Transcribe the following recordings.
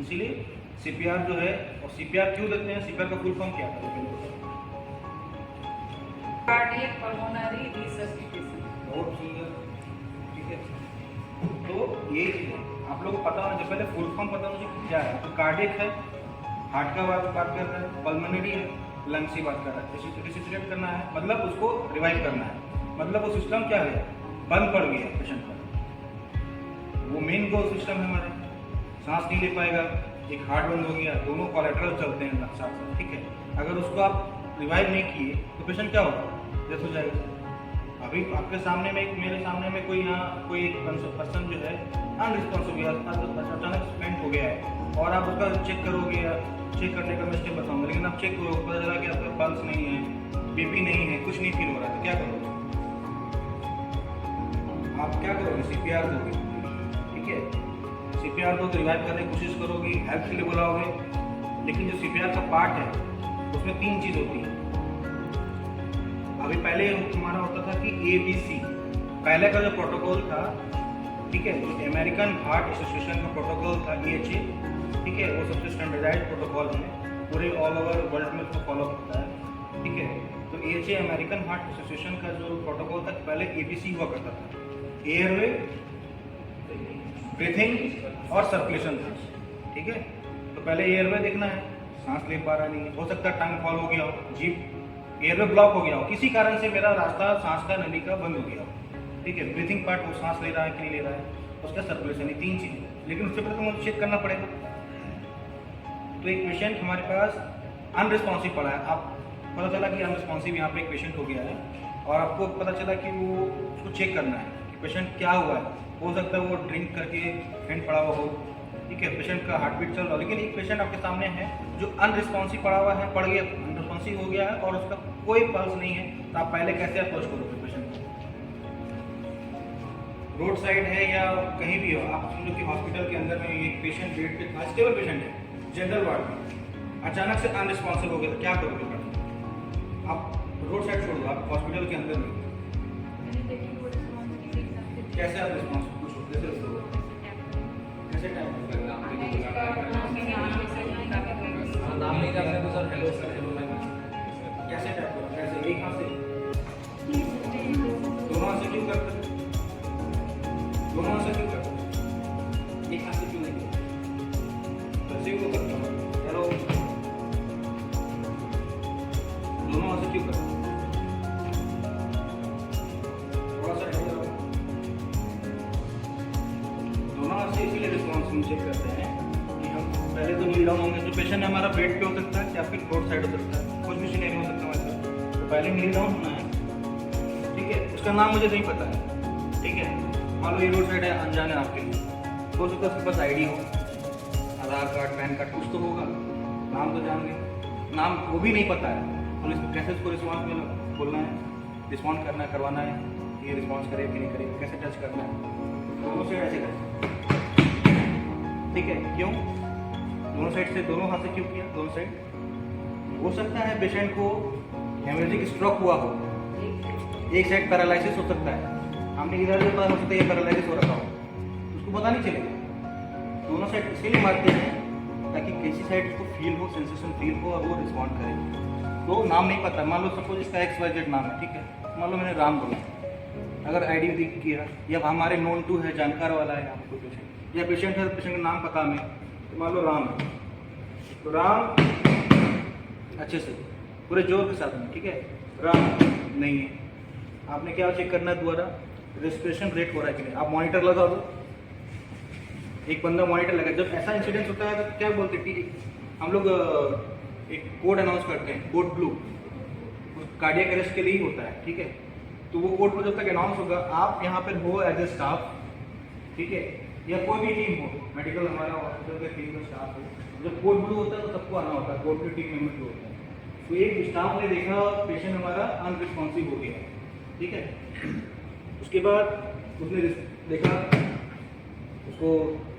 इसीलिए सीपीआर जो है, और सीपीआर क्यों देते हैं, सीपीआर का फुल फॉर्म क्या है? Cardiac pulmonary resuscitation. बहुत सुंदर, ठीक है। तो ये चीज़ है, आप लोगों को पता होना चाहिए, पहले फुल फॉर्म पता होना चाहिए क्या है। तो कार्डियक है, हार्ट का बात कर रहा है, पल्मोनरी है, लंग्स की बात कर रहा है, रिससिटेट करना है मतलब उसको रिवाइव करना है, मतलब वो सिस्टम क्या है, बंद पड़ गया पेशेंट का। वो मेन गोल सिस्टम है हमारा, सांस नहीं ले पाएगा, एक हार्ट बंद हो गया, दोनों कोलेटरल चलते हैं साथ साथ, ठीक है। अगर उसको आप रिवाइव नहीं किए तो पेशेंट क्या होगा, डेथ हो जाएगा। अभी आपके सामने में, मेरे सामने में कोई यहाँ कोई एक पर्सन जो है अनरिस्पॉन्सिव अचानक स्पेंट हो गया है, और आप उसका चेक करोगे, चेक करने का मैं स्टेप बताऊंगा, लेकिन आप चेक करोगे पता चला कि आपका पल्स नहीं है, बीपी नहीं है, कुछ नहीं फील हो रहा है, तो क्या करोगे आप? क्या करोगे? सीपीआर दोगे, ठीक है। सीपीआर दो तो रिवाइव करने की कोशिश करोगे, हेल्प के लिए बुलाओगे, लेकिन जो सीपीआर का पार्ट है उसमें 3 चीज़ होती है। अभी पहले हमारा होता था कि ABC, पहले का जो प्रोटोकॉल था, ठीक है, जो अमेरिकन हार्ट एसोसिएशन का प्रोटोकॉल था AHA, ठीक है, वो सबसे स्टैंडर्डाइज प्रोटोकॉल है, पूरे ऑल ओवर वर्ल्ड में उसको फॉलो करता है, ठीक है। तो AHA अमेरिकन हार्ट एसोसिएशन का जो प्रोटोकॉल था, पहले ABC हुआ करता था, एयरवे, ब्रीथिंग और सर्कुलेशन था, ठीक है। तो पहले एयरवे देखना है, सांस ले पा रहा नहीं है, हो सकता है टंग फॉल हो गया हो, जीभ एयरवे ब्लॉक हो गया हो, किसी कारण से मेरा रास्ता सांस का नली का बंद हो गया हो, ठीक है। ब्रीथिंग पार्ट, वो सांस ले रहा है कि नहीं ले रहा है, उसका सर्कुलेशन, ये 3 चीज़ें। लेकिन उससे पहले तो मुझे चेक करना पड़ेगा। तो एक पेशेंट हमारे पास अनरिस्पॉन्सिव पड़ा है, आप पता चला कि अनरिस्पॉन्सिव यहाँ पे एक पेशेंट हो गया है, और आपको पता चला कि वो उसको चेक करना है कि पेशेंट क्या हुआ है। हो सकता है वो ड्रिंक करके फेंट पड़ा हुआ हो, ठीक है, पेशेंट का हार्ट बीट चल रहा हो, लेकिन एक पेशेंट आपके सामने है जो अनरिस्पॉन्सिव पड़ा हुआ है, पड़ गया, अनरिस्पॉन्सिव हो गया है और उसका कोई पल्स नहीं है, तो आप पहले कैसे अप्रोच करोगे पेशेंट को? रोड साइड है या कहीं भी हो, आप समझो कि हॉस्पिटल के अंदर में एक पेशेंट बेड पे था, स्टेबल पेशेंट है, जनरल वार्ड में, अचानक से अनरिस्पॉन्सिव हो गया, तो क्या करोगे? आप रोड साइड छोड़ दो, आप हॉस्पिटल के अंदर में कैसे आप रिस्पॉन्स पूछो, कैसे कैसे टाइप नाम नहीं जानते तो सर हेलो सर हेलो मैं कैसे टाइप करो, कैसे एक हाथ से, दोनों हाथ से क्यों करते, दोनों हाथ से क्यों करते, एक हाथ से क्यों नहीं करते? कैसे को करता हूँ हेलो, दोनों हाथ से क्यों करते? थोड़ा सा हेलो, दोनों हाथ से इसीलिए रिस्पॉन्स हम चेक करते हैं कि हम पहले तो नील डाउन होंगे, जो पेशेंट हमारा बेड पे हो सकता है या फिर रोड साइड हो सकता है, कुछ भी नहीं हो सकता हमारे साथ, तो पहले नील डाउन होना है, ठीक है। उसका नाम मुझे नहीं पता है, ठीक है, मान लो ये रोड साइड है, अनजान है आपके लिए, हो सकता है उसके पास ID हो, आधार कार्ड, पैन कार्ड, कुछ तो होगा, नाम तो जान गए, नाम वो भी नहीं पता है, तो इसको कैसे उसको रिस्पॉन्स में बोलना है, रिस्पॉन्ड करना है, करवाना है, ये रिस्पॉन्स करे कि नहीं करे, कैसे टच करना है, दोनों साइड ऐसे करें, ठीक है। क्यों दोनों साइड से, दोनों हाथ से क्यों किया, दोनों साइड? हो सकता है पेशेंट को हेमरेजिक स्ट्रोक हुआ हो, एक साइड पैरालिसिस हो सकता है, हमने इधर से पता हो सकता है ये पैरालिसिस हो रखा हो, उसको पता नहीं चलेगा। दोनों साइड इसलिए मारते हैं ताकि किसी साइड को फील हो, सेंसेशन फील हो और वो रिस्पॉन्ड करे। तो नाम नहीं पता, मान लो सपोज इसका XYZ नाम है, ठीक है, मान लो मैंने राम बोला, अगर ID दिख किया या हमारे नोन टू है, जानकार वाला है यहाँ पे पेशेंट, या पेशेंट है, पेशेंट का नाम पता हमें, तो मान लो राम है, तो राम अच्छे से पूरे जोर के साथ में, ठीक है, राम नहीं है, आपने क्या चेक करना है दोबारा, रेस्पिरेशन रेट हो रहा है कि नहीं, आप मॉनिटर लगा दो, एक बंदा मॉनिटर लगा। जब ऐसा इंसिडेंट होता है तो क्या बोलते हैं कि हम लोग एक कोड अनाउंस करते हैं, कोड ब्लू, कार्डियक अरेस्ट के लिए ही होता है, ठीक है। तो वो कोड जब तक अनाउंस होगा, आप यहाँ पर हो एज ए स्टाफ, ठीक है, या कोई भी टीम हो, मेडिकल हमारा हॉस्पिटल का टीम का स्टाफ हो, जब कोड ब्लू होता है तो सबको आना होता है, कोड ब्लू टीम मेंबर जो होता है। तो एक स्टाफ ने देखा पेशेंट हमारा अनरिस्पॉन्सिव हो गया, ठीक है, उसके बाद उसने देखा, उसको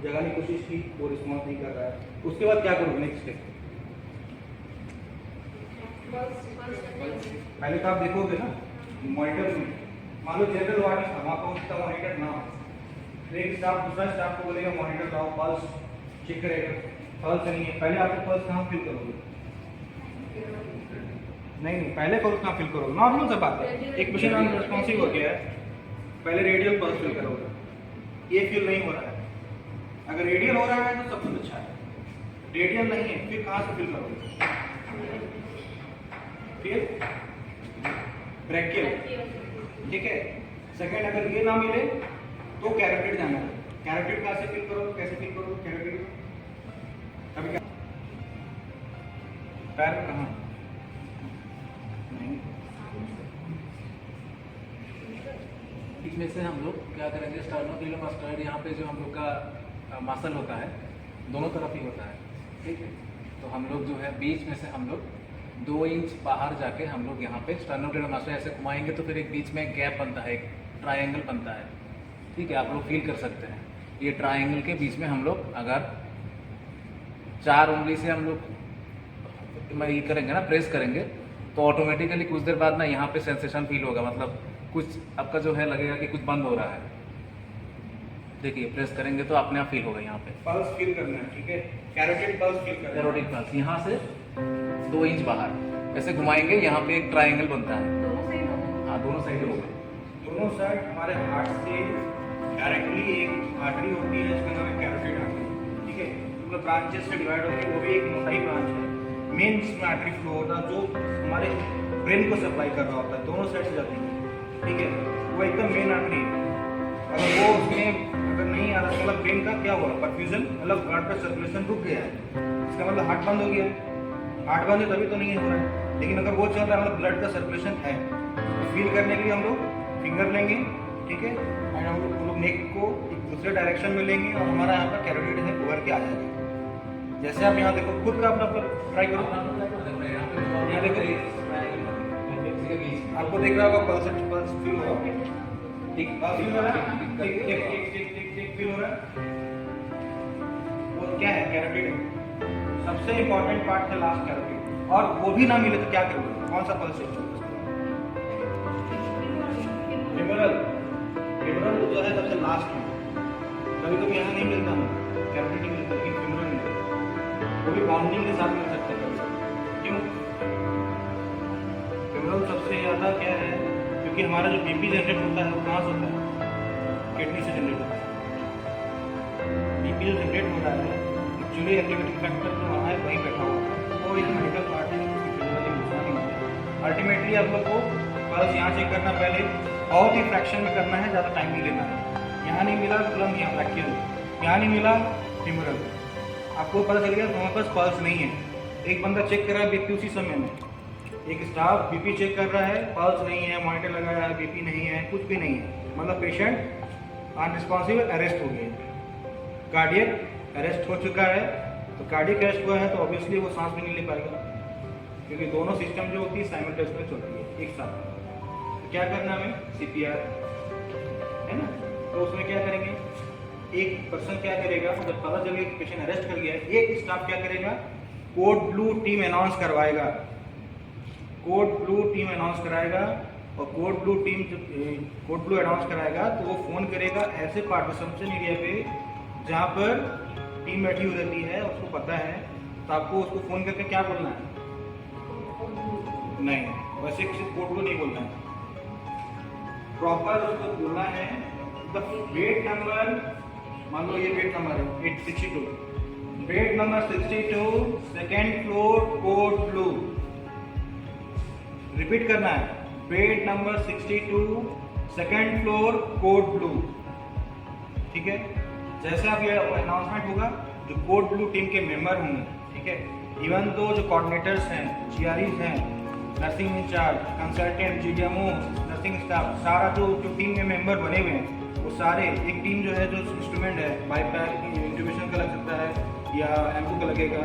जगाने की कोशिश की, वो रिस्पॉन्स नहीं कर रहा है, उसके बाद क्या करोगे नेक्स्ट स्टेप? पहले तो आप देखोगे ना मॉनिटर में, मान लो जनरल वार्ड में था, वहाँ पर उसका मॉनिटर ना हो, तो एक स्टाफ दूसरा स्टाफ को बोलेगा मॉनिटर लाओ, पल्स चेक करेगा, पल्स नहीं है, पहले आपको पल्स कहाँ फील करोगे? नहीं, पहले पल्स कहाँ फील करोगे? नॉर्मल सा बात है, एक पेशेंट अनरिस्पॉन्सिव हो गया है, पहले रेडियल पल्स फील करोगे, ये फील नहीं हो रहा है। अगर रेडियल हो रहा है तो सब कुछ अच्छा है, रेडियल नहीं है फिर कहाँ से फील करोगे? फिर ब्रैकियल, ठीक है। सेकंड, अगर ये ना मिले तो कैरोटिड जाना है। कैरोटिड कहाँ से फील करोगे? कैसे फील करोगे कैरोटिड? अभी क्या पैर कहाँ? नहीं, इसमें से हम लोग क्या करेंगे, स्टर्नोक्लेवियोमास्टोइड यहाँ पे जो हम लोग का मसल होता है दोनों तरफ ही होता है, ठीक है। तो हम लोग जो है बीच में से हम लोग 2 इंच बाहर जाके हम लोग यहाँ पे स्टर्नोक्लेवियोमास्टोइड ऐसे घुमाएंगे तो फिर एक बीच में गैप बनता है, एक ट्रायंगल बनता है, ठीक है। आप लोग फील कर सकते हैं ये ट्रायंगल के बीच में हम लोग अगर 4 उंगली से हम लोग ये करेंगे ना, प्रेस करेंगे तो ऑटोमेटिकली कुछ देर बाद ना यहाँ पे सेंसेशन फील होगा, मतलब कुछ आपका जो है लगेगा कि कुछ बंद हो रहा है। देखिए प्रेस करेंगे तो अपने आप फील होगा यहाँ पे पल्स फील करना है, ठीक है। कैरोटिड पल्स फील करना है। कैरोटिड पल्स यहाँ से 2 इंच बाहर ऐसे घुमाएंगे, यहाँ पे एक ट्रायंगल बनता है। दोनों साइड होगा। हाँ, दोनों साइड होगा। दोनों साइड हमारे हार्ट से डायरेक्टली एक आर्टरी होती है, इसका नाम है कैरोटिड आर्टरी, ठीक है। मतलब ब्रांचेस से डिवाइड होती है, वो भी एक मोटाई ब्रांच है। मेन जिसमें आर्टरी फ्लो होता है जो हमारे ब्रेन को सप्लाई कर रहा होता है, दोनों साइड से जाती है, ठीक है। वो एकदम मेन आर्टरी है। अगर वो उसमें अगर नहीं आ रहा मतलब ब्रेन का क्या हुआ, परफ्यूजन मतलब ब्लड का सर्कुलेशन रुक गया है, इसका मतलब हार्ट बंद हो गया है। हार्ट बंद है तभी तो नहीं हो रहा है, लेकिन अगर वो चल रहा है मतलब ब्लड का सर्कुलेशन है। तो फील करने के लिए हम लोग फिंगर लेंगे, ठीक है, एंड हम लोग नेक को एक दूसरे डायरेक्शन में लेंगे और हमारा यहाँ पर कैरोटिड है उभर के आ जाएगा। जैसे आप यहाँ देखो, खुद का अपना ट्राई करो, यहाँ देखो आपको दिख रहा होगा पल्स फील हो रहा है, ठीक, पल्स फील हो रहा है, ठीक फील हो रहा है। वो क्या है? कैरोटिड है, सबसे इंपॉर्टेंट पार्ट है लास्ट कैरोटिड। और वो भी ना मिले तो क्या करोगे? कौन सा पल्स है? फेमोरल जो है सबसे लास्ट में, कभी कभी यहाँ नहीं मिलता ना, कैरोटिड नहीं मिलता, लेकिन फेमोरल मिलता, वो भी बाउंडिंग के साथ मिल सकते हैं। क्यों? फेमोरल सबसे ज़्यादा क्या है, क्योंकि हमारा जो बीपी जनरेट होता है वो कहाँ से होता है? किडनी से जनरेट होता है। बीपी जो जनरेट होता है एक्चुअली एक्टिवेटिंग फैक्टर जो वहाँ है वहीं बैठा हुआ है, वो एक मेडिकल पार्ट है, अल्टीमेटली आप लोग को पल्स यहाँ चेक करना, पहले बहुत ही फ्रैक्शन में करना है, ज़्यादा टाइम नहीं लेना है। यहाँ नहीं मिला तुरंत यहाँ ब्रैकियल, यहाँ नहीं मिला फेमोरल, आपको पता चल गया हमारे पास पल्स नहीं है। एक बंदा चेक कर रहा है बीपी उसी समय में, एक स्टाफ बीपी चेक कर रहा है, पल्स नहीं है, मॉनिटर लगाया है, बीपी नहीं है, कुछ भी नहीं है, मतलब पेशेंट अनरिस्पॉन्सिव अरेस्ट हो गया, कार्डियक अरेस्ट हो चुका है। तो कार्डियक अरेस्ट हुआ है तो ऑब्वियसली वो सांस भी नहीं ले पाएगा, क्योंकि दोनों सिस्टम जो होती है साइमल्टेनियस में चलती है एक साथ। तो क्या करना हमें? CPR है ना, तो उसमें क्या करेंगे, एक पर्सन क्या करेगा, जब पता चल गया कि पेशेंट अरेस्ट कर गया है, एक स्टाफ क्या करेगा, कोड ब्लू टीम अनाउंस करवाएगा, कोड ब्लू टीम अनाउंस कराएगा। और कोड ब्लू टीम जब कोड ब्लू अनाउंस कराएगा तो वो फ़ोन करेगा ऐसे पार्टिसिपेशन एरिया पे जहाँ पर टीम बैठी हुई रहती है, उसको पता है, तो आपको उसको फ़ोन करके क्या बोलना है? नहीं, वैसे किसी कोड ब्लू नहीं बोलना है, प्रॉपर उसको बोलना है द बेड नंबर, मान लो ये बेड नंबर है 862, bed number 62 second floor code blue. Repeat करना है, bed number 62 second floor code blue, ठीक है। जैसे आप ये अनाउंसमेंट होगा, जो कोड ब्लू टीम के मेंबर होंगे, ठीक है, इवन तो जो कोऑर्डिनेटर्स हैं, GREs हैं, nursing incharge, consultant, GDMO, nursing staff, सारा जो टीम में मेंबर बने हुए हैं, वो सारे एक टीम जो है, जो इंस्ट्रूमेंट है, बाईपैक इंट्यूबेशन का लग सकता है या एम्पू का लगेगा,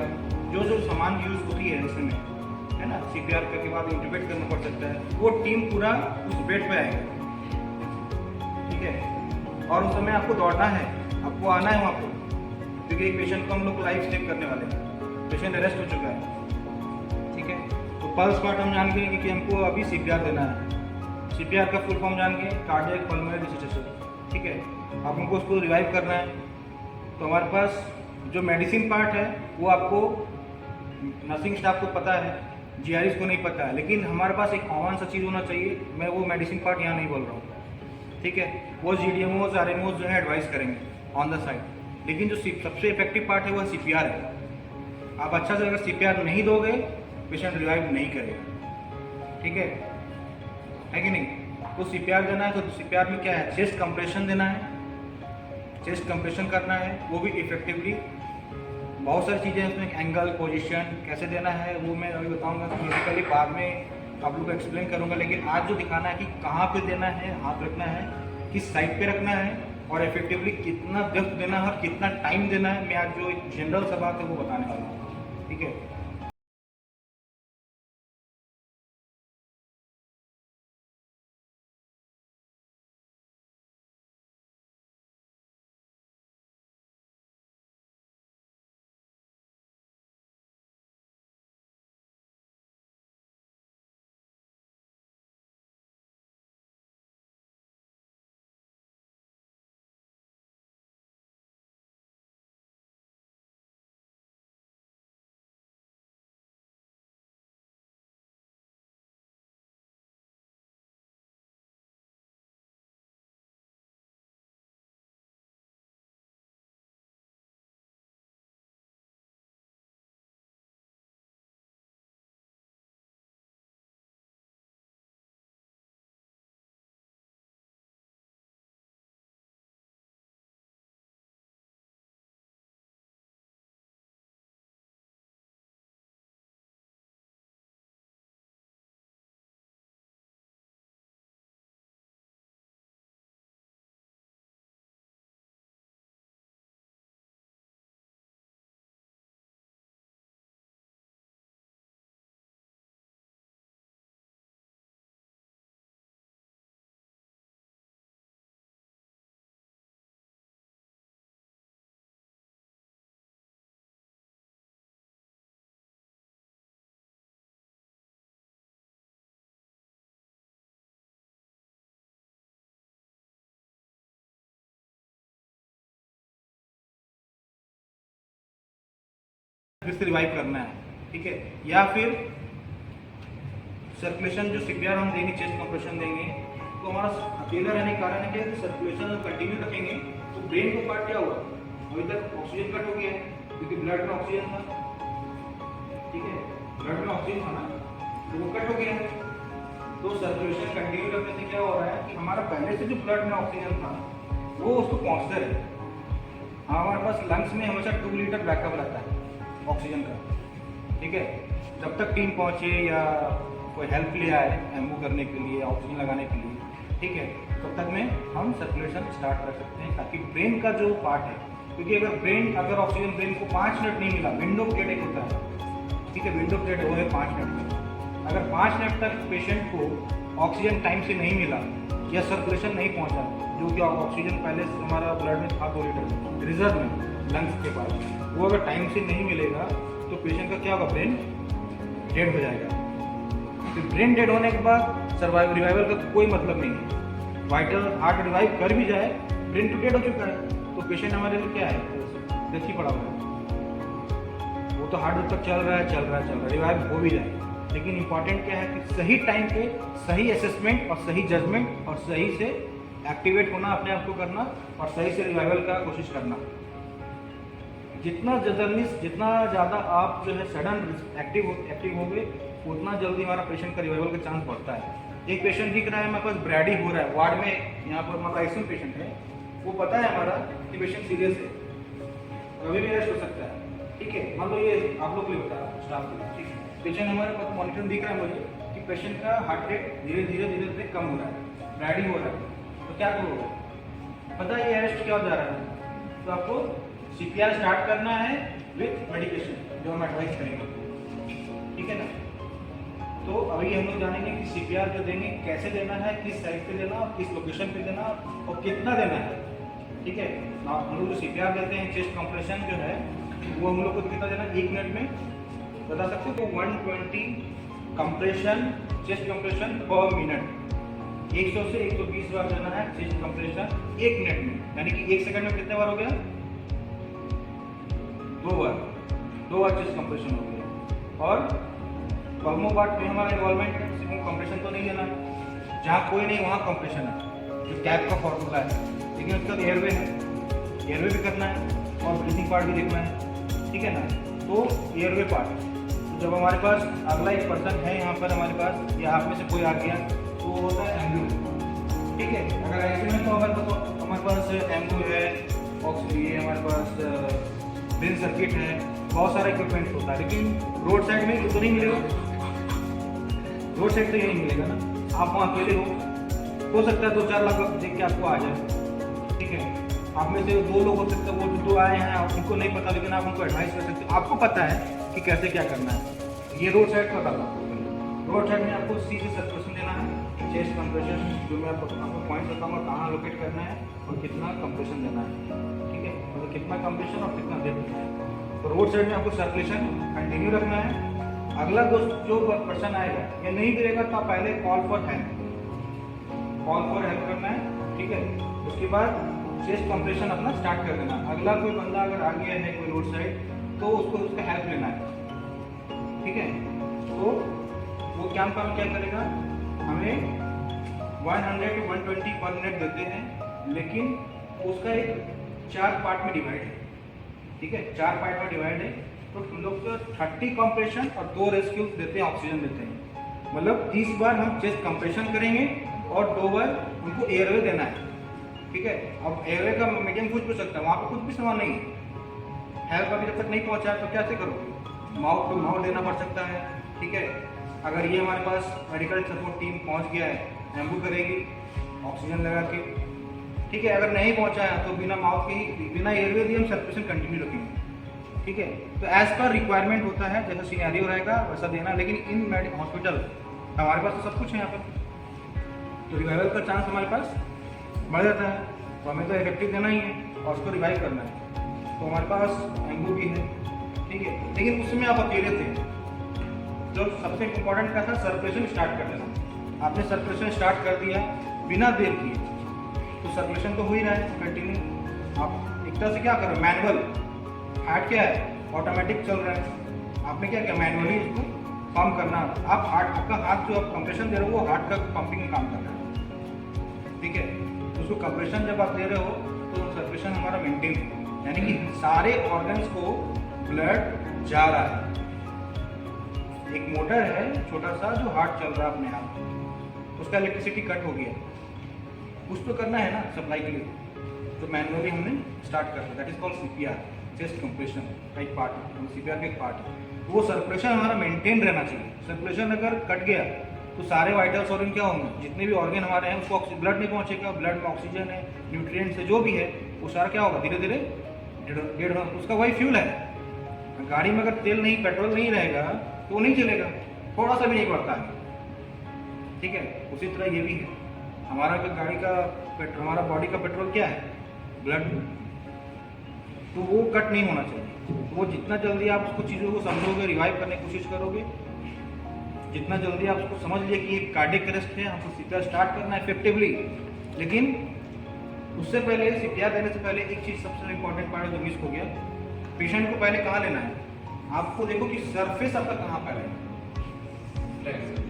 जो जो सामान यूज होती है इसमें, है ना, CPR के बाद इंट्यूबेट करना पड़ सकता है, वो टीम पूरा उस बेड पे आएगा, ठीक है। और उस समय आपको दौड़ना है, आपको आना है वहाँ पर, क्योंकि एक पेशेंट को हम लोग लाइफ सेव करने वाले हैं, पेशेंट अरेस्ट हो चुका है, ठीक है। तो पल्स पार्ट हम जान गए कि हमको अभी CPR देना है, CPR का फुल फॉर्म जान गए, कार्डियक पल्मोनरी रिससिटेशन, ठीक है। अब हमको उसको रिवाइव करना है, तो हमारे पास जो मेडिसिन पार्ट है वो आपको नर्सिंग स्टाफ को पता है, जीआरएस को नहीं पता है, लेकिन हमारे पास एक कॉमन सा चीज़ होना चाहिए। मैं वो मेडिसिन पार्ट यहाँ नहीं बोल रहा हूँ, ठीक है, वो जीडीएमओज आरएमओज जो है एडवाइस करेंगे ऑन द साइड, लेकिन जो सबसे इफेक्टिव पार्ट है वो सीपीआर है। आप अच्छा से अगर सीपीआर नहीं दोगे पेशेंट रिवाइव नहीं करेगा, ठीक है कि नहीं। तो सीपीआर देना है तो सीपीआर में क्या है, चेस्ट कंप्रेशन देना है, चेस्ट कंप्रेशन करना है, वो भी इफेक्टिवली। बहुत सारी चीज़ें उसमें, एंगल पोजीशन कैसे देना है वो मैं अभी बताऊंगा, थ्योरेटिकली बाद में आप लोग को एक्सप्लेन करूंगा, लेकिन आज जो दिखाना है कि कहाँ पे देना है, हाथ रखना है, किस साइड पे रखना है और इफेक्टिवली कितना डेप्थ देना है और कितना टाइम देना है, मैं आज जो एक जनरल सा बात है वो बताने वाला हूँ, ठीक है। फिर से रिवाइव करना है, ठीक है, या फिर सर्कुलेशन जो सीपीआर हम देंगे, चेस्ट कंप्रेशन देंगे, तो हमारा अकेला रहने के कारण है कि सर्कुलेशन कंटिन्यू रखेंगे तो ब्रेन को पार्ट क्या हुआ, अभी तक ऑक्सीजन कट हो गया है क्योंकि ब्लड में ऑक्सीजन था, ठीक है, ब्लड में ऑक्सीजन था ना, तो वो कट हो गया है। तो सर्कुलेशन कंटिन्यू रखने से क्या हो रहा है कि हमारा पहले से जो ब्लड में ऑक्सीजन था वो उसको पहुँचता है। हमारे पास लंग्स में हमेशा 2 लीटर बैकअप रहता है ऑक्सीजन का, ठीक है, जब तक टीम पहुंचे या कोई हेल्प ले आए एम्बू करने के लिए, ऑक्सीजन लगाने के लिए, ठीक है, तब तक में हम सर्कुलेशन स्टार्ट कर सकते हैं, ताकि ब्रेन का जो पार्ट है, क्योंकि अगर ऑक्सीजन ब्रेन को 5 मिनट नहीं मिला, विंडो पीरियड एक होता है, ठीक है, विंडो पीरियड वो है 5 मिनट का, अगर 5 मिनट तक पेशेंट को ऑक्सीजन टाइम से नहीं मिला या सर्कुलेशन नहीं पहुँचा, जो कि ऑक्सीजन पहले से हमारा ब्लड में था 2 लीटर रिजर्व में लंग्स के पास, वो अगर टाइम से नहीं मिलेगा तो पेशेंट का क्या होगा, ब्रेन डेड हो जाएगा। तो ब्रेन डेड होने के बाद रिवाइवल का कोई मतलब नहीं है। वाइटल हार्ट रिवाइव कर भी जाए, ब्रेन तो डेड हो चुका है, तो पेशेंट हमारे लिए क्या है, डेथ ही पड़ा हुआ है। वो तो हार्ट तक चल रहा है, रिवाइव हो भी जाए, लेकिन इंपॉर्टेंट क्या है कि सही टाइम पे सही असेसमेंट और सही जजमेंट और सही से एक्टिवेट होना, अपने आप को करना और सही से रिवाइवल का कोशिश करना। जितना ज़्यादा आप जो है सडन एक्टिव हो गए, उतना जल्दी हमारा पेशेंट का रिवाइवल का चांस बढ़ता है। एक पेशेंट दिख रहा है हमारे पास, ब्रैडी हो रहा है वार्ड में, यहाँ पर हमारा आईसीयू पेशेंट है, वो पता है हमारा कि पेशेंट सीरियस है, अभी भी रेस्ट हो सकता है, ठीक है, मान लो ये आप लोग को होता है स्टाफ को, ठीक है, पेशेंट हमारे पास मॉनिटर दिख रहा है मुझे कि पेशेंट का हार्ट रेट धीरे धीरे कम हो रहा है, ब्रैडी हो रहा है, तो क्या करोगे, पता है ये अरेस्ट क्या हो जा रहा है, तो आपको सीपीआर स्टार्ट करना है विथ मेडिकेशन जो हम एडवाइस करेंगे, ठीक है ना। तो अभी हम लोग जानेंगे कि सीपीआर जो देंगे कैसे देना है, किस साइड पे देना, किस लोकेशन पे देना और कितना देना है, ठीक है। हम लोग जो सीपीआर देते हैं, चेस्ट कंप्रेशन जो है वो हम लोग को कितना देना है, 1 मिनट में बता सकते हो, तो 120 कंप्रेशन, चेस्ट कंप्रेशन पर मिनट, 100 से 120 बार देना है चेस्ट कंप्रेशन 1 मिनट में, यानी कि 1 सेकंड में कितने बार हो गया, दो बार चेस्ट कंप्रेशन हो गया। और पल्मो पार्ट में हमारा इन्वॉल्वमेंट है, सिर्फ कंप्रेशन तो नहीं देना है, जहाँ कोई नहीं वहाँ कंप्रेशन है, जो कैप का फॉर्मूला है। लेकिन उसका एयरवे है, एयरवे भी करना है और ब्रीथिंग पार्ट भी देखना है, ठीक है ना। तो एयरवे पार्ट, जब हमारे पास अगला एक पर्सन है यहाँ पर हमारे पास, या आप में से कोई आ गया, तो वो होता है एम्ब्यू, ठीक है। अगर ऐसे में तो हमारे पास एम्ब्यू है, ये हमारे पास ब्रेन सर्किट है, बहुत सारा इक्विपमेंट होता है। लेकिन रोड साइड में तो नहीं मिलेगा, रोड साइड तो यही मिलेगा ना। आप वहाँ अकेले हो सकता है 2-4 लाख देख के आपको आ जाए, ठीक है। आप में से 2 लोग हो सकते हैं, वो जो 2 आए हैं उनको नहीं पता, लेकिन आप उनको एडवाइस कर सकते हैं, आपको पता है कि कैसे क्या करना है। ये रोड साइड का काम आपको करना है। रोड साइड में आपको सीधे सर्कुलेशन देना है, चेस्ट कंप्रेशन, जो मैं आपको पॉइंट बताऊंगा कहाँ लोकेट करना है और कितना कंप्रेशन देना है, ठीक है, मतलब कितना कंप्रेशन और कितना देना है। तो रोड साइड में आपको सर्कुलेशन कंटिन्यू रखना है। अगला जो पर्सन आएगा या नहीं गिरेगा तो आप पहले कॉल फॉर हेल्प करना है, ठीक है। उसके बाद चेस्ट कंप्रेशन अपना स्टार्ट कर देना। अगला कोई बंदा अगर आ गया है कोई रोड साइड, तो उसको उसका हेल्प लेना है, ठीक है। तो वो क्या करेगा, हमें 100 to 120 पर मिनट देते हैं, लेकिन उसका एक 4 पार्ट में डिवाइड है, ठीक है, 4 पार्ट में डिवाइड है। तो हम लोग को 30 कंप्रेशन और 2 रेस्क्यू देते हैं, ऑक्सीजन देते हैं। मतलब 30 बार हम चेस्ट कंप्रेशन करेंगे और 2 बार उनको एयरवे देना है, ठीक है। अब एयरवे का मीडियम कुछ भी सकता है, वहाँ पे कुछ भी सामान नहीं है। हेल्प अभी जब तक नहीं पहुँचा तो कैसे करोगे, माउथ टू माउथ देना पड़ सकता है, ठीक है। अगर ये हमारे पास मेडिकल सपोर्ट टीम पहुँच गया है, एम्बू करेगी ऑक्सीजन लगा के, ठीक है। अगर नहीं पहुँचा है तो बिना माउथ के ही, बिना एयरवे दिए हम सर्कुलेशन कंटिन्यू रखेंगे, ठीक है। तो एज पर रिक्वायरमेंट होता है, जैसा सिनेरियो रहेगा वैसा देना। लेकिन इन मेडिकल हॉस्पिटल हमारे पास तो सब कुछ है यहाँ पर, तो रिवाइवल का चांस हमारे पास बढ़ जाता है। तो हमें तो इफेक्टिव देना ही है और उसको रिवाइव करना है। तो हमारे पास एम्बू भी है, ठीक है। लेकिन उसमें आप अकेले थे, जो सबसे इम्पोर्टेंट क्या था, सर्कुलेशन स्टार्ट कर देना। आपने सर्कुलेशन स्टार्ट कर दिया बिना देर किए, तो सर्कुलेशन तो हो ही रहा है कंटिन्यू। आप एक तरह से क्या करो, मैनुअल, हार्ट क्या है, ऑटोमेटिक चल रहा है, आपने क्या किया, मैनुअली इसको पंप करना। आप हार्ट, आपका हाथ जो आप कंप्रेशन दे रहे हो वो हार्ट का पंपिंग में काम कर रहा है, ठीक है। उसको कंप्रेशन जब आप दे रहे हो तो सर्कुलेशन हमारा मेंटेन है, यानी कि सारे ऑर्गन्स को ब्लड जा रहा है। एक मोटर है छोटा सा जो हार्ट चल रहा है अपने आप, उसका इलेक्ट्रिसिटी कट हो गया, कुछ तो करना है ना सप्लाई के लिए, तो मैनुअली हमने स्टार्ट कर दिया। That is called CPR, chest compression का एक पार्ट है, CPR का एक पार्ट है। वो सर्कुलेशन हमारा मेंटेन रहना चाहिए। सर्कुलेशन अगर कट गया तो सारे वाइटल्स ऑर्गन क्या होंगे, जितने भी ऑर्गन हमारे हैं उसको ब्लड नहीं पहुंचेगा, ब्लड में ऑक्सीजन है, न्यूट्रिएंट्स है, जो भी है वो सारा क्या होगा, धीरे धीरे डेड होगा। उसका वही फ्यूल है। गाड़ी में अगर तेल नहीं, पेट्रोल नहीं रहेगा तो वो नहीं चलेगा, थोड़ा सा भी नहीं बढ़ता है, ठीक है। उसी तरह ये भी है, हमारा गाड़ी का पेट्रोल, हमारा बॉडी का पेट्रोल क्या है, ब्लड, तो वो कट नहीं होना चाहिए। वो जितना जल्दी आप उसको चीज़ों को समझोगे, रिवाइव करने की कोशिश करोगे, जितना जल्दी आप उसको समझ लिए कि ये कार्डियक अरेस्ट है, हमको CPR स्टार्ट करना है इफेक्टिवली। लेकिन उससे पहले, CPR देने से पहले एक चीज़ सबसे इम्पोर्टेंट पार्ट जो मिस हो गया, पेशेंट को पहले कहाँ लेना है, आपको देखो कि सरफेस आपका कहाँ पर है,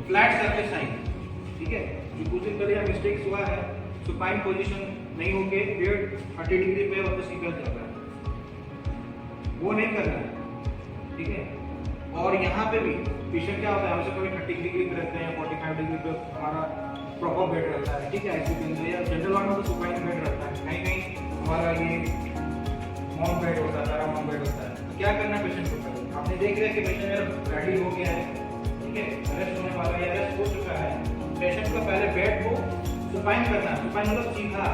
फ्लैट सरफेस नहीं, ठीक है। जो कुछ दिन पहले मिस्टेक्स हुआ है, सुपाइन पोजीशन नहीं होके 30 डिग्री पे वापस CPR चल रहा है, वो नहीं करना है, ठीक है। और यहाँ पे भी पेशेंट क्या होता है, हमसे कभी 30 डिग्री पे रहते हैं, 45 डिग्री पे हमारा प्रॉपर बेड रहता है, ठीक है। ICU या जनरल वार्ड में तो सुपाइन बेड रहता है, कहीं कहीं हमारा ये माउंट बेड होता है, पैरामाउंट बेड होता है। तो क्या करना है पेशेंट को, आपने देख लिया कि पेशेंट मेरा रेडी हो गया है, ठीक है, अरेस्ट होने वाला है, अरेस्ट हो चुका है, पेशेंट को पहले बेड को सुपाइन करना है। सुपाइन मतलब सीधा,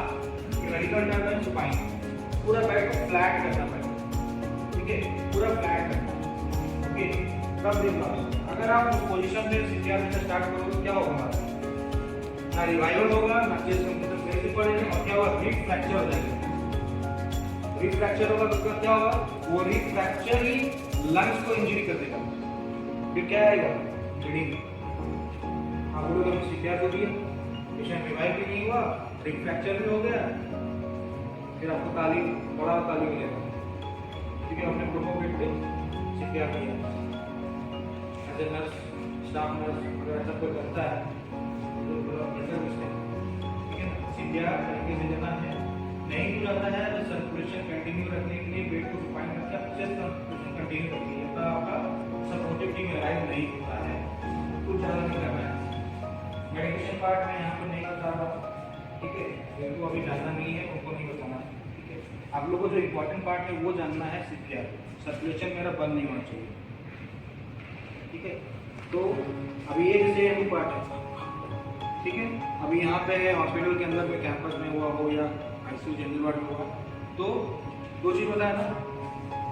मेडिकल टर्म में सुपाइन, पूरा बेड को फ्लैट करना पड़ेगा, ठीक है, पूरा फ्लैट करना, ओके। तब देखना, अगर आप उस पोजीशन में CPR देना स्टार्ट करोगे तो क्या होगा, हमारा ना रिवाइवल होगा, ना चेस्ट कंप्रेशन सही से पड़ेगा, और क्या होगा, रिब फ्रैक्चर हो जाएगा। रिब फ्रैक्चर होगा तो क्या होगा, वो रिब फ्रैक्चर ही लंग्स को इंजरी कर देगा, फिर क्या आएगा, ब्लीडिंग। आप लोग अभी CPR को दिया, पेशेंट रिवाइव भी नहीं हुआ, रिब फ्रैक्चर भी हो गया, फिर आपको ताली, बड़ा ताली मिलेगा, क्योंकि हमने प्रोपोगेट पे सीपीआर किया। As a nurse, staff nurse अगर ऐसा कोई करता है तो बेटर मिस्टेक, ठीक है ना। सीपीआर तरीके से देना है। नहीं हो जाता है तो सर्कुलेशन कंटिन्यू रखने के लिए वेट को फाइन करके आप चेस्ट सर्कुलेशन कंटिन्यू रखिए। तो आपका सपोर्टिव टीम राइज नहीं होता है, कुछ ज़्यादा नहीं करना है। मेडिकेशन पार्ट में यहाँ पे नहीं बता रहा, ठीक है, मेरे को अभी जानना नहीं है, उनको नहीं बताना, ठीक है। आप लोगों को जो इम्पोर्टेंट पार्ट है वो जानना है सीपीआर। सर्कुलेशन मेरा बंद नहीं होना चाहिए, ठीक है। तो अभी ये जैसे एमबू पार्ट है, ठीक है। अभी यहाँ पे हॉस्पिटल के अंदर में कैंपस में हुआ हो या आईसीयू जनरल वार्ड में हुआ, तो दो चीज़ बताया ना,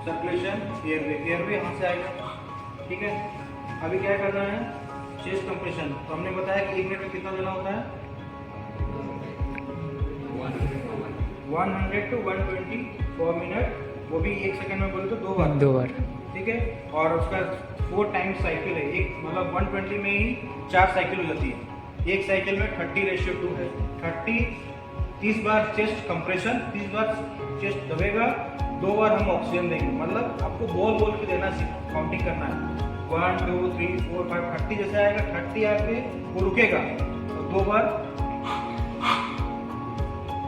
सर्कुलेशन, एयरवे यहाँ से आएगा, ठीक है। अभी क्या करना है, चेस्ट कंप्रेशन। तो हमने बताया कि 1 मिनट में कितना देना होता है, 100 to 120 पर मिनट, वो भी 1 सेकंड में बोले तो 2 बार, ठीक है। और उसका 4 टाइम्स साइकिल है, एक मतलब 120 में ही 4 साइकिल हो जाती है। एक साइकिल में 30:2 है, 30 बार चेस्ट कंप्रेशन, 30 बार चेस्ट दबेगा, 2 बार हम ऑक्सीजन देंगे। मतलब आपको बोल के देना, काउंटिंग करना है। 1 2 3 4 5 30 जैसे आएगा, 30 आके वो रुकेगा तो 2 बार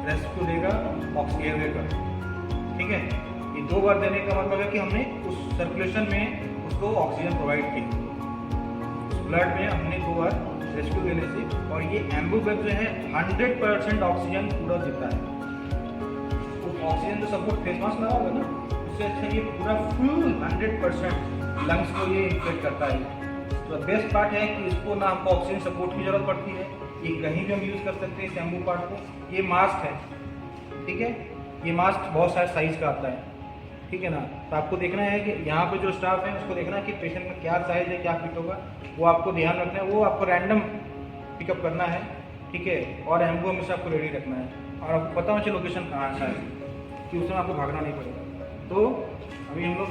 रेस्क्यू देगा ऑक्सीजन देगा, ठीक है। ये 2 बार देने का मतलब है कि हमने उस सर्कुलेशन में उसको ऑक्सीजन प्रोवाइड की, उस ब्लड में हमने 2 बार रेस्क्यू देने से। और ये एम्बू बैग जो है 100% ऑक्सीजन पूरा देता है। तो ऑक्सीजन तो सपोर्ट फेस मास्क लगाओगे ना, उससे अच्छा ये पूरा फुल 100% लंग्स को ये इन्फ्लेट करता है। तो बेस्ट पार्ट है कि इसको ना हमको ऑक्सीजन सपोर्ट की जरूरत पड़ती है, ये कहीं भी हम यूज़ कर सकते हैं इस एम्बू पार्ट को। ये मास्क है, ठीक है, ये मास्क बहुत सारे साइज़ का आता है, ठीक है ना। तो आपको देखना है कि यहाँ पे जो स्टाफ है उसको देखना है कि पेशेंट में क्या साइज़ है, क्या फिट होगा, वो आपको ध्यान रखना है। वो आपको रैंडम पिकअप करना है, ठीक है। और एम्बू हमेशा आपको रेडी रखना है, और आपको पता होना चाहिए लोकेशन कहाँ है कि उसमें आपको भागना नहीं पड़ेगा। तो अभी हम लोग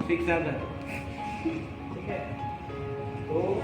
6 है, ठीक है। तो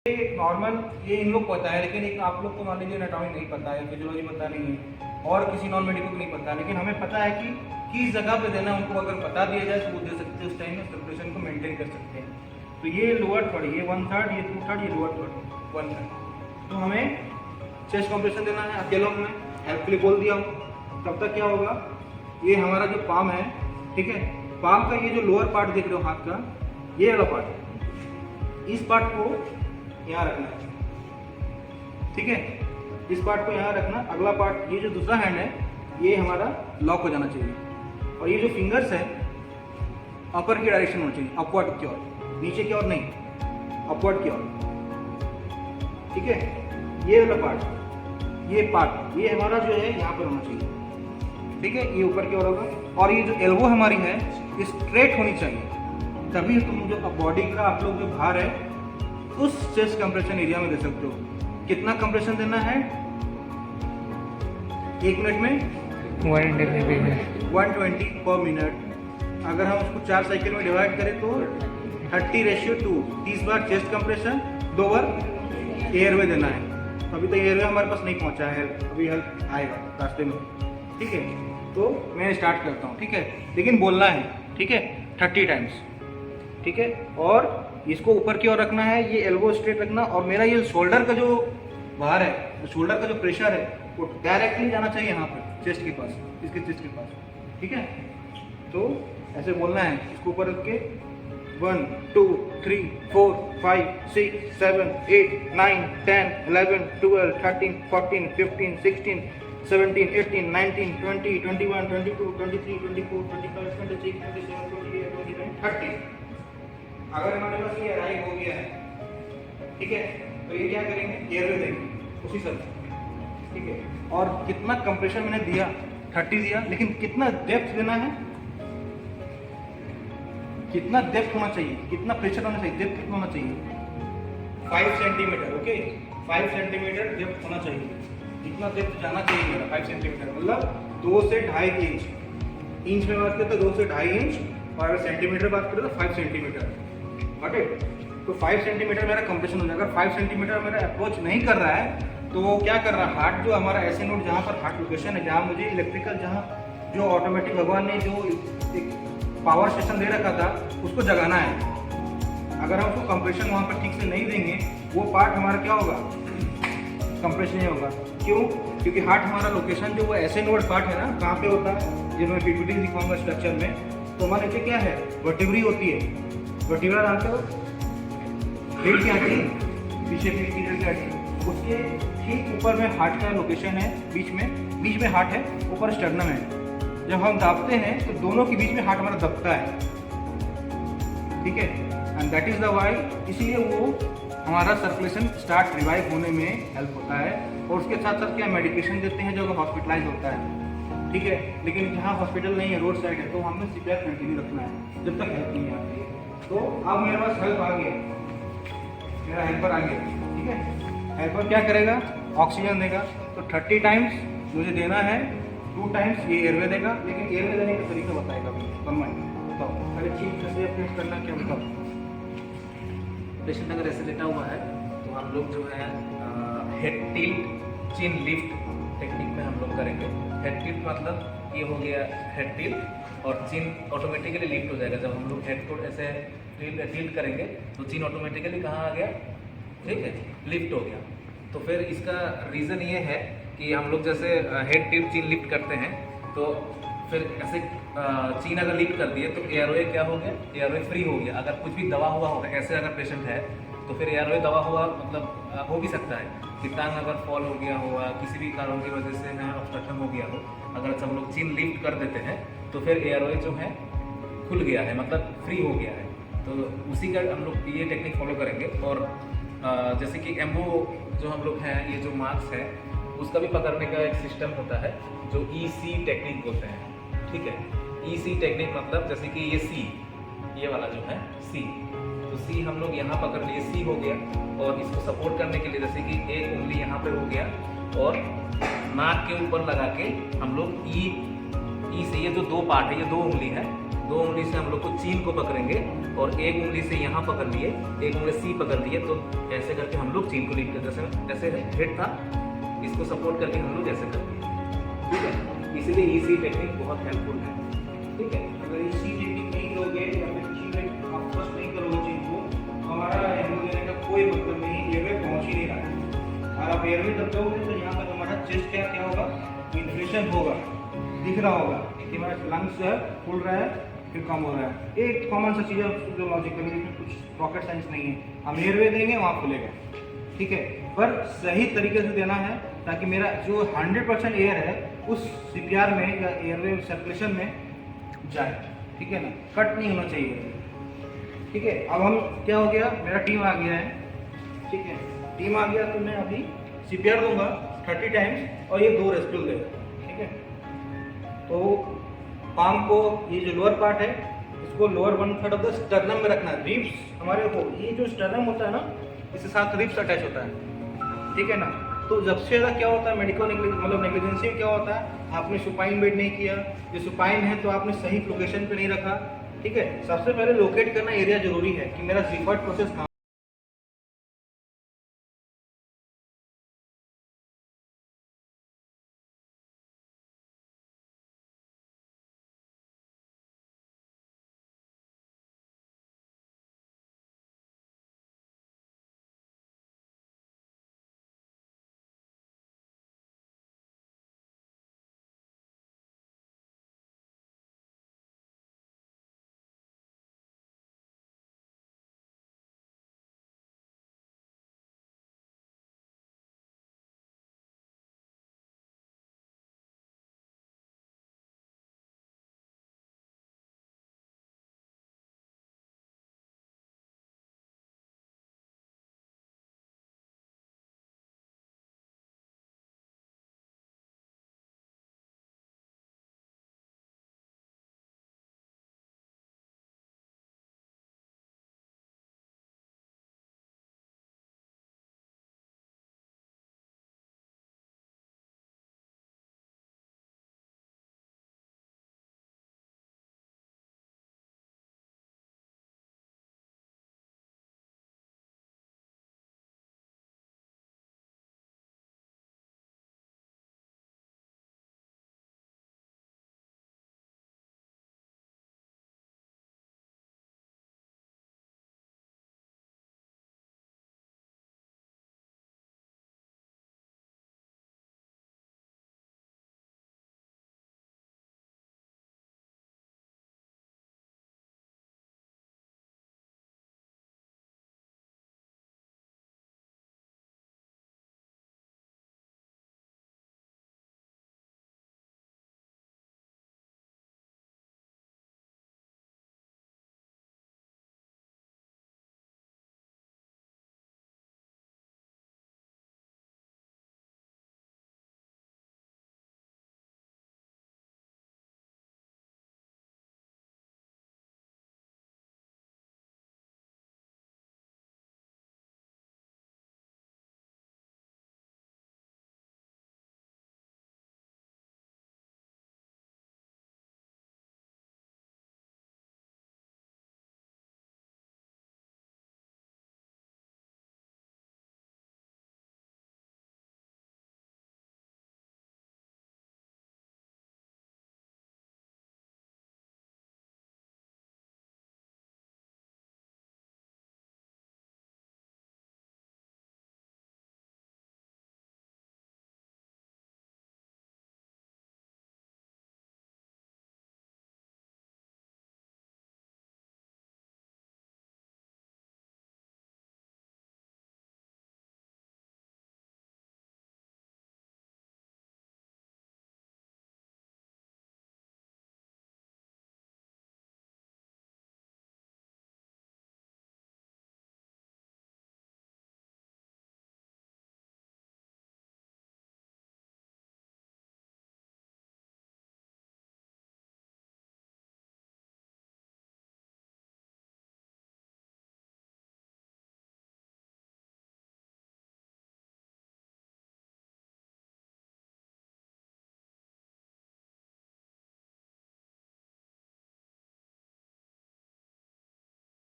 ये नॉर्मल, ये इन लोग को पता है, लेकिन एक आप लोग को मान लीजिए एनाटॉमी नहीं पता है, फिजियोलॉजी पता नहीं है, और किसी नॉन मेडिकल को नहीं पता है, लेकिन हमें पता है कि किस जगह पे देना है। उनको अगर बता दिया जाए तो वो दे सकते हैं, उस टाइम में सर्कुलेशन को मेंटेन कर सकते हैं। तो ये लोअर थर्ड, ये 1/3, ये 2/3, ये लोअर थर्ड 1/3। तो हमें चेस्ट कंप्रेशन देना है, अकेला में हेल्प के लिए बोल दिया हूँ। तब तक क्या होगा, ये हमारा जो पाम है, ठीक है, पाम का ये जो लोअर पार्ट देख रहे हो हाथ का, ये वाला पार्ट, इस पार्ट को यहाँ रखना है, ठीक है। इस पार्ट को यहाँ रखना। अगला पार्ट, ये जो दूसरा हैंड है ये हमारा लॉक हो जाना चाहिए, और ये जो फिंगर्स है अपर की डायरेक्शन होना चाहिए, अपवर्ड की ओर, नीचे की ओर नहीं, अपवर्ड की ओर, ठीक है। ये वाला पार्ट, ये हमारा जो है यहाँ पर होना चाहिए, ठीक है। ये ऊपर की ओर होगा, और ये जो एल्बो हमारी है ये स्ट्रेट होनी चाहिए, तभी तुम जो बॉडी का आप लोग जो भार है उस चेस्ट कंप्रेशन एरिया में दे सकते हो। कितना कंप्रेशन देना है 1 मिनट में? 120 पर मिनट। अगर हम उसको 4 साइकिल में डिवाइड करें तो 30:2, 30 बार चेस्ट कंप्रेशन, 2 बार एयरवे देना है। अभी तो एयरवे हमारे पास नहीं पहुंचा है, अभी हेल्प आएगा रास्ते में, ठीक है। तो मैं स्टार्ट करता हूँ, ठीक है, लेकिन बोलना है, ठीक है, 30 टाइम्स, ठीक है। और इसको ऊपर की ओर रखना है, ये एल्बो स्ट्रेट रखना, और मेरा ये शोल्डर का जो भार है, शोल्डर का जो प्रेशर है वो डायरेक्टली जाना चाहिए यहाँ पर चेस्ट के पास, इसके चेस्ट के पास, ठीक है। तो ऐसे बोलना है, इसको ऊपर रख के 1 2 3 4 5 6 7 8 9 10 11 12 13 14 15 16 17 18 19 20 21 22 23 24 25 26 27 28 29 30। अगर हमारे पास ये अराइव हो गया है, ठीक है, तो ये क्या करेंगे, एयरवे देंगे उसी समय, ठीक है। और कितना कंप्रेशन मैंने दिया, 30 दिया, लेकिन कितना डेप्थ देना है, कितना डेप्थ होना चाहिए, कितना प्रेशर होना चाहिए, डेप्थ कितना होना चाहिए, 5 सेंटीमीटर, ओके, 5 सेंटीमीटर डेप्थ होना चाहिए। कितना डेप्थ जाना चाहिए मेरा, 5 सेंटीमीटर, मतलब 2 से 2.5 इंच। इंच में बात करें तो 2 से 2.5 इंच, और अगर सेंटीमीटर बात करें तो 5 सेंटीमीटर, ओके। तो 5 सेंटीमीटर मेरा कंप्रेशन हो जाएगा। अगर 5 सेंटीमीटर मेरा अप्रोच नहीं कर रहा है तो वो क्या कर रहा है, हार्ट जो हमारा ऐसे नोड जहाँ पर हार्ट लोकेशन है, जहाँ मुझे इलेक्ट्रिकल, जहाँ जो ऑटोमेटिक भगवान ने जो एक पावर स्टेशन दे रखा था उसको जगाना है। अगर हम उसको कंप्रेशन वहाँ पर ठीक से नहीं देंगे, वो पार्ट हमारा क्या होगा, कंप्रेशन नहीं होगा। क्यों? क्योंकि हार्ट हमारा लोकेशन जो वो ऐसे नोड पार्ट है ना, कहाँ पे होता है, जो मैं पीपीटी दिखाऊंगा स्ट्रक्चर में। तो हमारे नीचे क्या है, वर्टिब्री होती है, वर्टिब्रा जानते हो, रीढ़ की हड्डी, पीछे रीढ़ की हड्डी, उसके ठीक ऊपर में हार्ट का लोकेशन है, बीच में हार्ट है, ऊपर स्टर्नम है। जब हम दाबते हैं तो दोनों के बीच में हार्ट हमारा दबता है, ठीक है, and that is the way, इसीलिए वो हमारा सर्कुलेशन स्टार्ट रिवाइव होने में हेल्प होता है। और उसके साथ साथ क्या मेडिकेशन देते हैं जो हॉस्पिटलाइज होता है, ठीक है। लेकिन जहाँ हॉस्पिटल नहीं है, रोड साइड है, तो हमें CPR कंटिन्यू रखना है जब तक हेल्प नहीं आती है। तो अब मेरे पास हेल्प आ गया, मेरा हेल्पर आ गया, ठीक है। हेल्पर क्या करेगा, ऑक्सीजन देगा। तो 30 टाइम्स मुझे देना है, 2 टाइम्स ये एयरवे देगा, लेकिन एयरवे देने का तरीका बताएगा बताओ, पहले चीज कैसे अपडेट करना, क्या बताओ। पेशेंट अगर ऐसे लेटा हुआ है तो हम लोग जो है हेड टिल्ट चिन लिफ्ट टेक्निक में हम लोग करेंगे। हेड टिल्ट मतलब ये हो गया हेड टिल्ट, और चिन ऑटोमेटिकली लिफ्ट हो जाएगा। जब हम लोग हेड को ऐसे टिल्ट करेंगे तो चिन ऑटोमेटिकली कहाँ आ गया, ठीक है, लिफ्ट हो गया। तो फिर इसका रीज़न ये है कि हम लोग जैसे हेड टिल्ट चिन लिफ्ट करते हैं, तो फिर ऐसे चीन अगर लिफ्ट कर दिए तो एयरवे क्या हो गया, एयरवे फ्री हो गया। अगर कुछ भी दबा हुआ होगा, ऐसे अगर पेशेंट है तो फिर एयरवे दबा हुआ मतलब हो भी सकता है कि टांग अगर फॉल हो गया होगा, किसी भी कारण की वजह से ऑब्स्ट्रक्शन हो गया हो, अगर हम लोग चिन लिफ्ट कर देते हैं तो फिर एयरवे जो है खुल गया है, मतलब फ्री हो गया है। तो उसी का हम लोग ये टेक्निक फॉलो करेंगे। और जैसे कि एम्बो जो हम लोग हैं, ये जो मार्क्स है उसका भी पकड़ने का एक सिस्टम होता है जो EC टेक्निक बोलते हैं, ठीक है। EC टेक्निक मतलब जैसे कि ये C, ये वाला जो है C, तो C हम लोग यहाँ पकड़ लिए, C हो गया। और इसको सपोर्ट करने के लिए जैसे कि एक उंगली यहाँ पे हो गया, और नाक के ऊपर लगा के हम लोग E से, ये जो 2 पार्ट है, ये 2 उंगली है, 2 उंगली से हम लोग को चीन को पकड़ेंगे, और एक उंगली से यहाँ पकड़ लिए, एक उंगली C पकड़ लिए। तो ऐसे करके हम लोग चीन को लिफ्ट करते, जैसे हेड था इसको सपोर्ट करके हम लोग ऐसे करते हैं, ठीक है। इसीलिए EC टेक्निक बहुत हेल्पफुल है, ठीक है। अगर EC टेक्निक नहीं करोगे या फिर आप फर्स्ट नहीं करोगे चीज को, हमारा एयरवे देने का कोई मतलब नहीं, एयरवे पहुंच ही नहीं रहा है। और आप एयरवे तब दोगे तो यहाँ पर हमारा चेस्ट क्या होगा, इन्फ्लेशन होगा, दिख रहा होगा कि हमारा लंग्स जो है फूल रहा है, फिर कम हो रहा है। ये एक कॉमन सा चीज़ है जो लॉजिकली, इसमें कुछ रॉकेट साइंस नहीं है। हम एयरवे देंगे वहाँ खुलेगा, ठीक है, पर सही तरीके से देना है ताकि मेरा जो 100% एयर है उस CPR में या एयरवे सर्कुलेशन में जाए, ठीक है ना, कट नहीं होना चाहिए, ठीक है। अब हम क्या हो गया, मेरा टीम आ गया है, ठीक है, टीम आ गया तो मैं अभी CPR दूंगा 30 टाइम्स और ये 2 रेस्पिल देगा, ठीक है। तो पाम को, ये जो लोअर पार्ट है इसको लोअर 1/3 ऑफ द स्टर्नम में रखना है। रिब्स हमारे को, ये जो स्टर्नम होता है ना, इसके साथ रिब्स अटैच होता है, ठीक है ना। तो सबसे ज़्यादा क्या होता है मेडिकल मतलब नेग्लिजेंसी में क्या होता है, आपने सुपाइन बेड नहीं किया, जो सुपाइन है तो आपने सही लोकेशन पे नहीं रखा, ठीक है। सबसे पहले लोकेट करना एरिया जरूरी है कि मेरा जिफर्ट प्रोसेस कहाँ